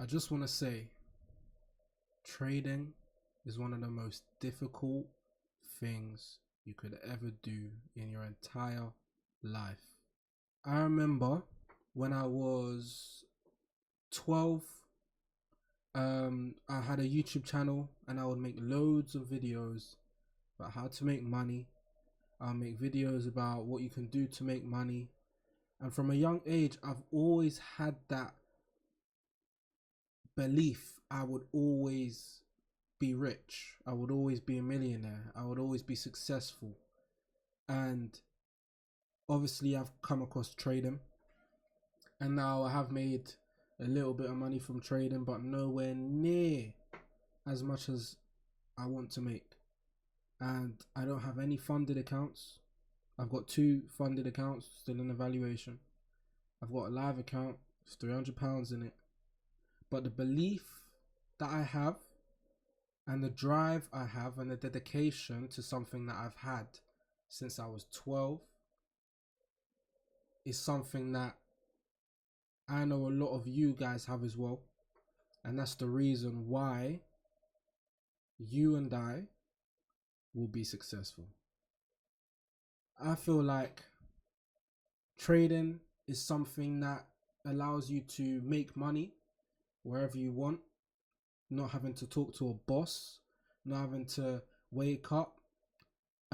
I just want to say trading is one of the most difficult things you could ever do in your entire life. I remember when I was 12, I had a YouTube channel and I would make loads of videos about how to make money. I'll make videos about what you can do to make money. And from a young age, I've always had that belief I would always be rich. I would always be a millionaire. I would always be successful. And obviously, I've come across trading. And now I have made a little bit of money from trading, but nowhere near as much as I want to make. And I don't have any funded accounts. I've got 2 funded accounts still in evaluation. I've got a live account, it's £300 in it. But the belief that I have and the drive I have and the dedication to something that I've had since I was 12 is something that I know a lot of you guys have as well. And that's the reason why you and I will be successful. I feel like trading is something that allows you to make money wherever you want, not having to talk to a boss, not having to wake up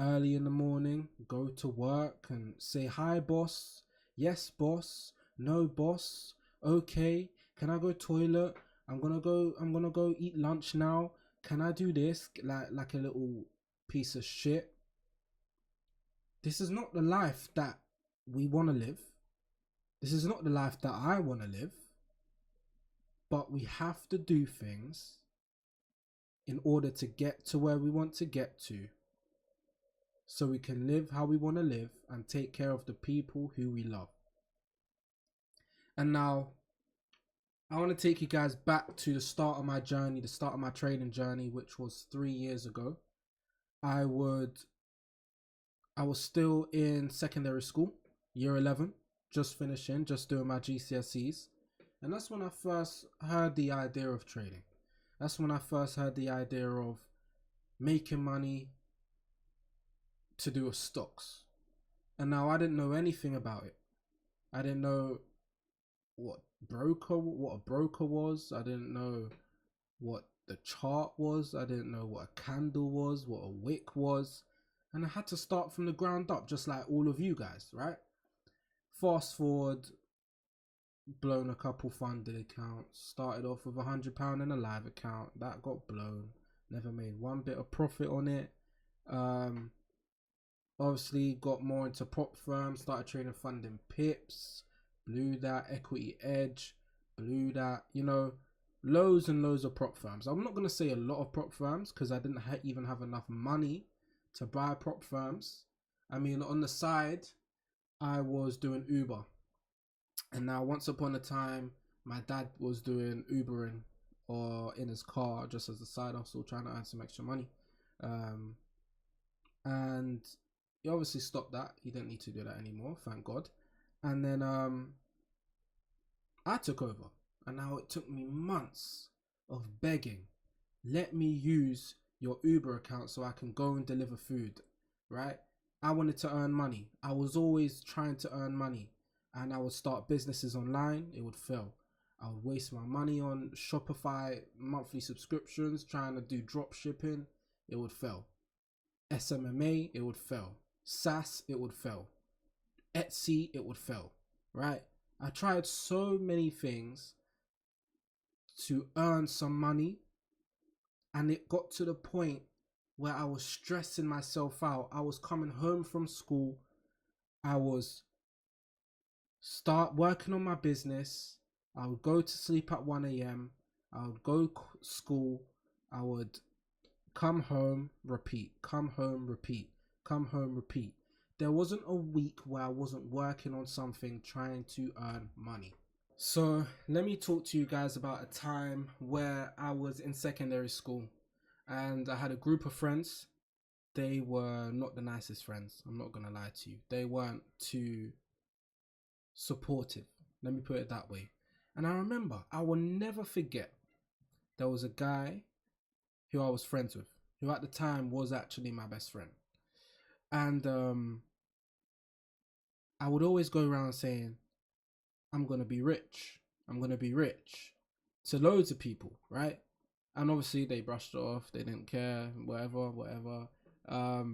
early in the morning, go to work and say, hi boss, yes boss, no boss, okay, can I go toilet? I'm gonna go eat lunch now. Can I do this? Like a little piece of shit. This is not the life that we want to live. This is not the life that I want to live. But we have to do things in order to get to where we want to get to, so we can live how we want to live and take care of the people who we love. And now I want to take you guys back to the start of my journey, the start of my trading journey, which was 3 years ago. I was still in secondary school, year 11, just finishing, just doing my GCSEs. And that's when I first heard the idea of trading. That's when I first heard the idea of making money to do with stocks. And now I didn't know anything about it. I didn't know what a broker was. I didn't know what the chart was. I didn't know what a candle was, what a wick was. And I had to start from the ground up, just like all of you guys, right? Fast forward, blown a couple funded accounts. Started off with £100 in a live account. That got blown. Never made one bit of profit on it. Obviously got more into prop firms. Started trading funding pips. Blew that. Equity edge. Blew that. You know, loads and loads of prop firms. I'm not going to say a lot of prop firms because I didn't even have enough money to buy prop firms. I mean, on the side, I was doing Uber. And now, once upon a time, my dad was doing Ubering or in his car just as a side hustle, trying to earn some extra money. And he obviously stopped that. He didn't need to do that anymore, thank God. And then I took over. And now it took me months of begging. Let me use your Uber account so I can go and deliver food, right? I wanted to earn money. I was always trying to earn money. And I would start businesses online, it would fail. I would waste my money on Shopify monthly subscriptions, trying to do drop shipping, it would fail. SMMA, it would fail. SaaS, it would fail. Etsy, it would fail, right? I tried so many things to earn some money, and it got to the point where I was stressing myself out. I was coming home from school, I was start working on my business. I would go to sleep at 1 a.m. I would go school. I would come home, repeat, come home, repeat, come home, repeat. There wasn't a week where I wasn't working on something trying to earn money. So let me talk to you guys about a time where I was in secondary school and I had a group of friends. They were not the nicest friends. I'm not going to lie to you. They weren't too supportive, let me put it that way. And I remember, I will never forget, there was a guy who I was friends with, who at the time was actually my best friend. And I would always go around saying, I'm going to be rich. I'm going to be rich to loads of people, right? And obviously they brushed it off. They didn't care, whatever, whatever. I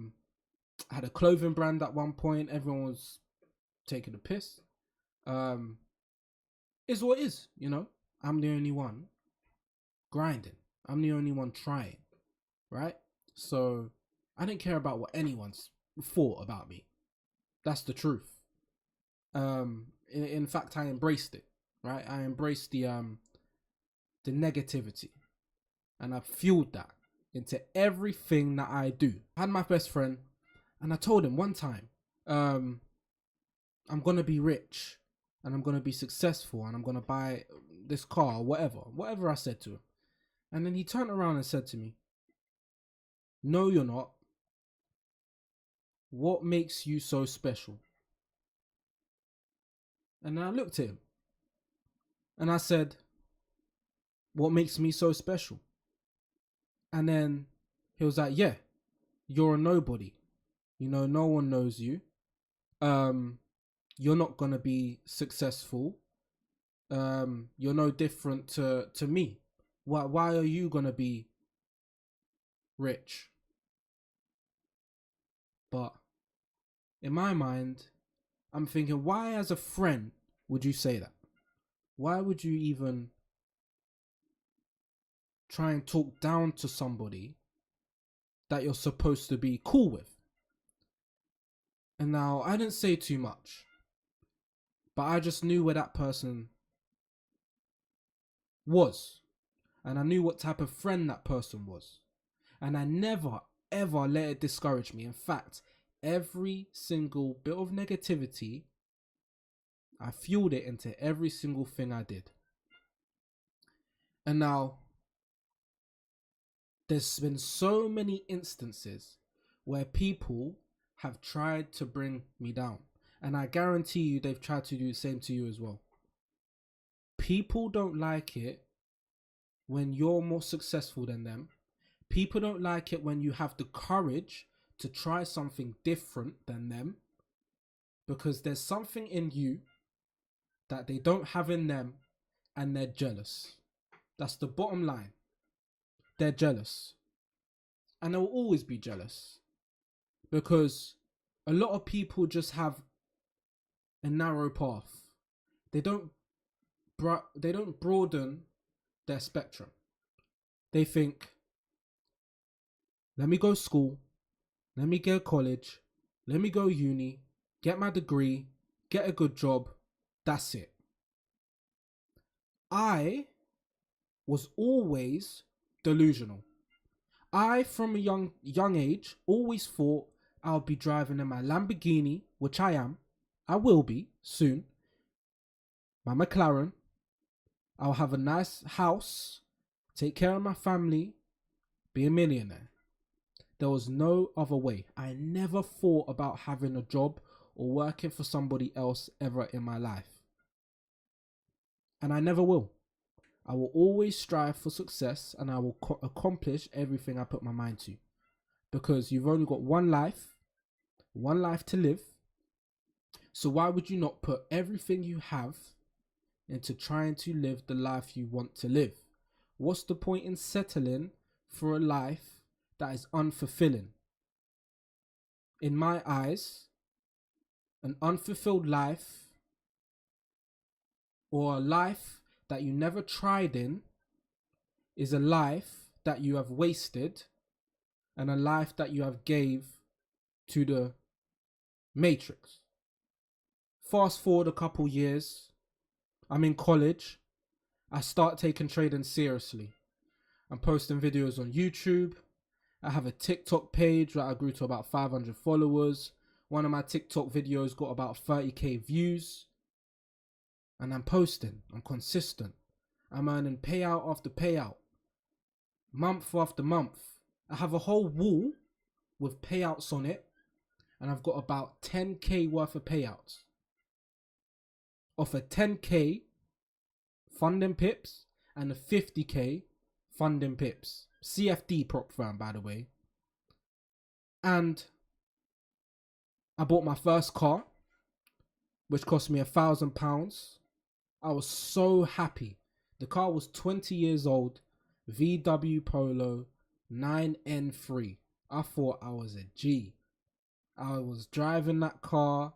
had a clothing brand at one point. Everyone was taking a piss. Is what is, you know. I'm the only one grinding. I'm the only one trying, right? So I didn't care about what anyone's thought about me. That's the truth. In fact, I embraced it, right? I embraced the negativity, and I fueled that into everything that I do. I had my best friend, and I told him one time, I'm gonna be rich, and I'm gonna be successful, and I'm gonna buy this car, whatever I said to him. And then he turned around and said to me, no, you're not. What makes you so special? And then I looked at him and I said, what makes me so special? And then he was like, yeah, you're a nobody. You know, no one knows you. You're not gonna be successful. You're no different to me. Why are you gonna be rich? But in my mind, I'm thinking, why as a friend would you say that? Why would you even try and talk down to somebody that you're supposed to be cool with? And now I didn't say too much, but I just knew where that person was. And I knew what type of friend that person was. And I never, ever let it discourage me. In fact, every single bit of negativity, I fueled it into every single thing I did. And now, there's been so many instances where people have tried to bring me down. And I guarantee you they've tried to do the same to you as well. People don't like it when you're more successful than them. People don't like it when you have the courage to try something different than them, because there's something in you that they don't have in them, and they're jealous. That's the bottom line. They're jealous. And they'll always be jealous, because a lot of people just have a narrow path. They don't broaden their spectrum. They think, let me go school, let me go college, let me go uni, get my degree, get a good job, that's it. I was always delusional. I, from a young age, always thought I would be driving in my Lamborghini, which I am. I will be soon. My McLaren. I'll have a nice house, take care of my family, be a millionaire. There was no other way. I never thought about having a job or working for somebody else ever in my life. And I never will. I will always strive for success, and I will accomplish everything I put my mind to. Because you've only got one life to live. So why would you not put everything you have into trying to live the life you want to live? What's the point in settling for a life that is unfulfilling? In my eyes, an unfulfilled life, or a life that you never tried in, is a life that you have wasted, and a life that you have gave to the Matrix. Fast forward a couple years, I'm in college. I start taking trading seriously. I'm posting videos on YouTube. I have a TikTok page that I grew to about 500 followers. One of my TikTok videos got about 30k views. And I'm posting. I'm consistent. I'm earning payout after payout, month after month. I have a whole wall with payouts on it, and I've got about 10k worth of payouts. Off a 10k funding pips and a 50k funding pips. CFD prop firm, by the way. And I bought my first car, which cost me £1,000. I was so happy. The car was 20 years old, VW Polo 9N3. I thought I was a G. I was driving that car,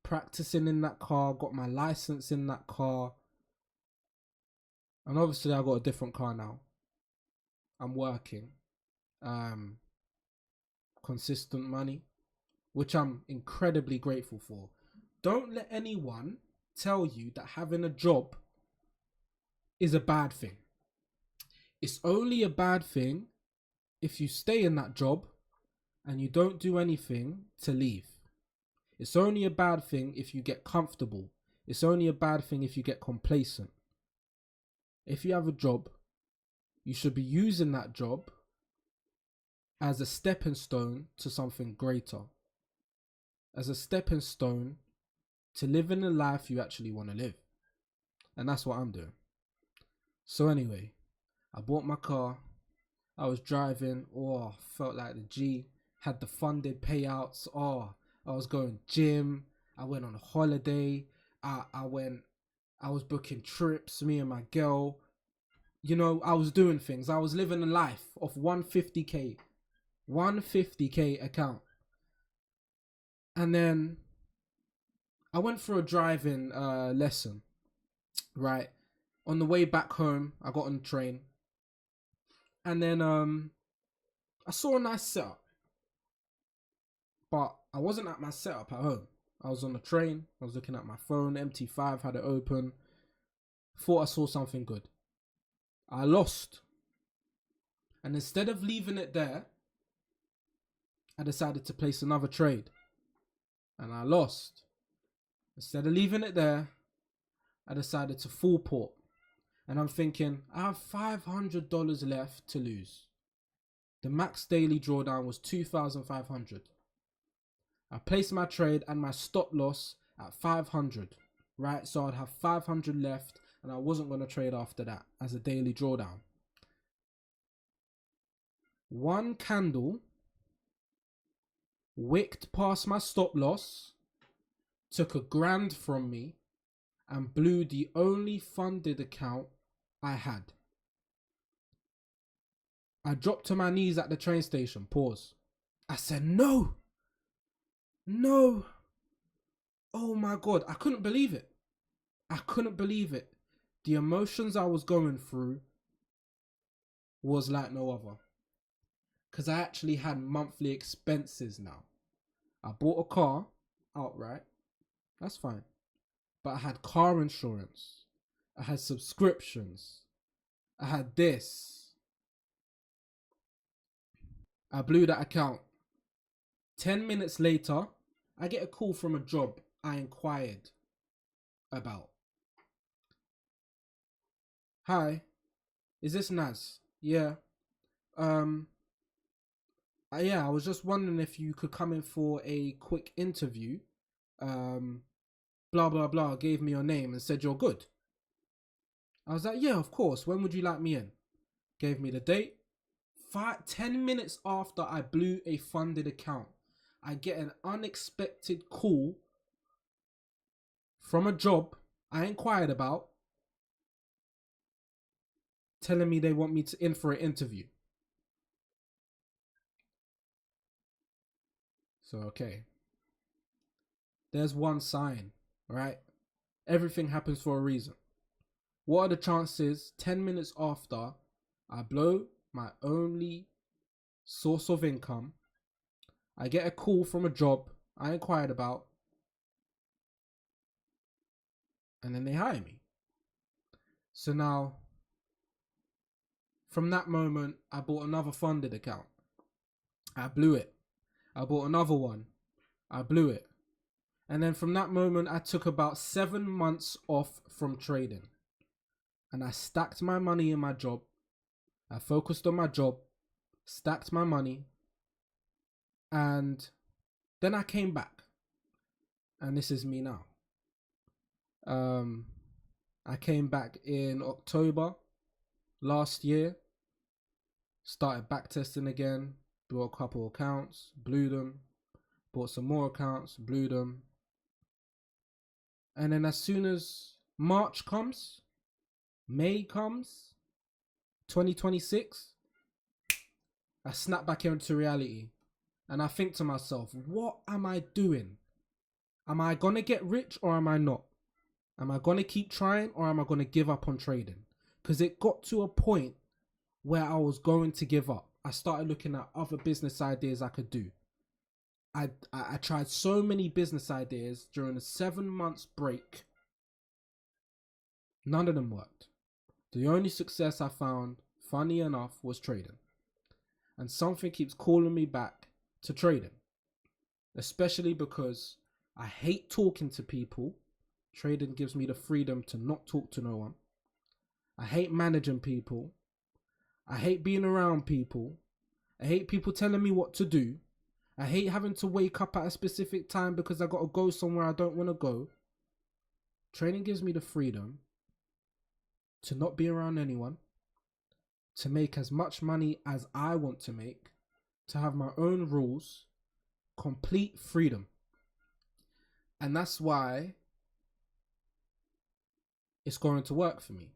practicing in that car, got my license in that car. And obviously I got a different car now. I'm working. Consistent money, which I'm incredibly grateful for. Don't let anyone tell you that having a job is a bad thing. It's only a bad thing if you stay in that job and you don't do anything to leave. It's only a bad thing if you get comfortable. It's only a bad thing if you get complacent. If you have a job, you should be using that job as a stepping stone to something greater. As a stepping stone to living the life you actually want to live. And that's what I'm doing. So anyway, I bought my car. I was driving. Oh, felt like the G. Had the funded payouts. Oh, I was going gym. I went on a holiday. I was booking trips, me and my girl. You know, I was doing things. I was living a life of 150k. 150k account. And then I went for a driving lesson, right? On the way back home, I got on the train. And then I saw a nice setup. But I wasn't at my setup at home. I was on the train. I was looking at my phone. MT5 had it open. Thought I saw something good. I lost. And instead of leaving it there, I decided to place another trade. And I lost. Instead of leaving it there, I decided to full port. And I'm thinking, I have $500 left to lose. The max daily drawdown was $2,500. I placed my trade and my stop loss at 500, right? So I'd have 500 left and I wasn't going to trade after that as a daily drawdown. One candle wicked past my stop loss, took $1,000 from me and blew the only funded account I had. I dropped to my knees at the train station. Pause. I said, no. Oh my God. I couldn't believe it. The emotions I was going through was like no other. Because I actually had monthly expenses now. I bought a car outright. That's fine. But I had car insurance. I had subscriptions. I had this. I blew that account. 10 minutes later, I get a call from a job I inquired about. Hi, is this Naz? Yeah. Yeah, I was just wondering if you could come in for a quick interview. Blah, blah, blah, gave me your name and said you're good. I was like, yeah, of course. When would you like me in? Gave me the date. 10 minutes after I blew a funded account, I get an unexpected call from a job I inquired about telling me they want me in for an interview. So, okay. There's one sign, right? Everything happens for a reason. What are the chances 10 minutes after I blow my only source of income, I get a call from a job I inquired about, and then they hire me? So now, from that moment, I bought another funded account. I blew it. I bought another one. I blew it. And then from that moment, I took about 7 months off from trading. And I stacked my money in my job. I focused on my job, stacked my money. And then I came back. And this is me now. I came back in October last year, started backtesting again, bought a couple accounts, blew them, bought some more accounts, blew them. And then as soon as March comes, May comes, 2026, I snap back into reality. And I think to myself, what am I doing? Am I going to get rich or am I not? Am I going to keep trying or am I going to give up on trading? Because it got to a point where I was going to give up. I started looking at other business ideas I could do. I tried so many business ideas during a 7 months break. None of them worked. The only success I found, funny enough, was trading. And something keeps calling me back to trading. Especially because I hate talking to people. Trading gives me the freedom to not talk to no one. I hate managing people. I hate being around people. I hate people telling me what to do. I hate having to wake up at a specific time because I got to go somewhere I don't want to go. Trading gives me the freedom to not be around anyone, to make as much money as I want to make, to have my own rules, complete freedom. And that's why it's going to work for me,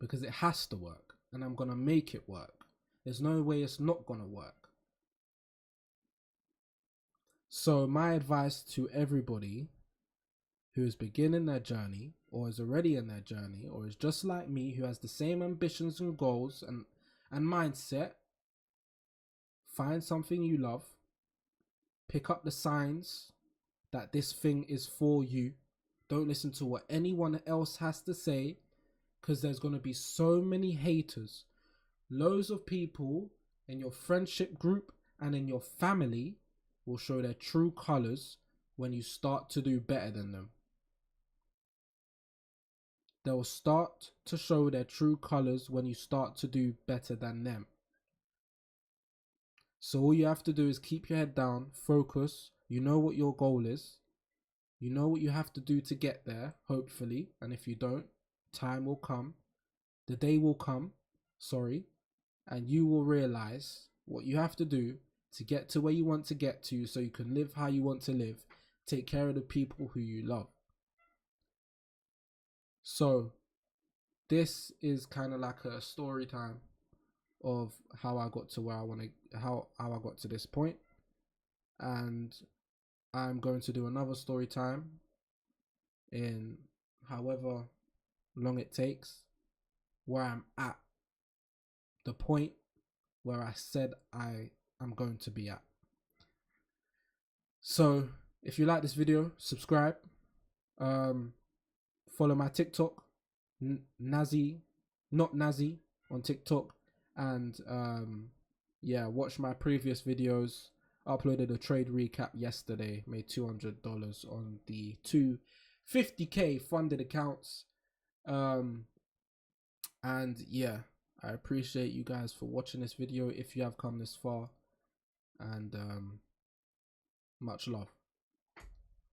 because it has to work and I'm going to make it work. There's no way it's not going to work. So my advice to everybody who is beginning their journey or is already in their journey or is just like me, who has the same ambitions and goals and mindset, find something you love, pick up the signs that this thing is for you. Don't listen to what anyone else has to say, because there's going to be so many haters. Loads of people in your friendship group and in your family will show their true colors when you start to do better than them. They'll start to show their true colors when you start to do better than them. So all you have to do is keep your head down, focus. You know what your goal is. You know what you have to do to get there, hopefully. And if you don't, time will come. The day will come, and you will realize what you have to do to get to where you want to get to, so you can live how you want to live. Take care of the people who you love. So this is kind of like a story time of how I got to where I want to, how I got to this point. And I'm going to do another story time in however long it takes, where I'm at the point where I said I am going to be at. So if you like this video, subscribe, follow my TikTok, NAZZY, not NAZZY on TikTok, and yeah, watch my previous videos. Uploaded a trade recap yesterday, made $200 on the two 50k funded accounts. And yeah, I appreciate you guys for watching this video if you have come this far, and much love.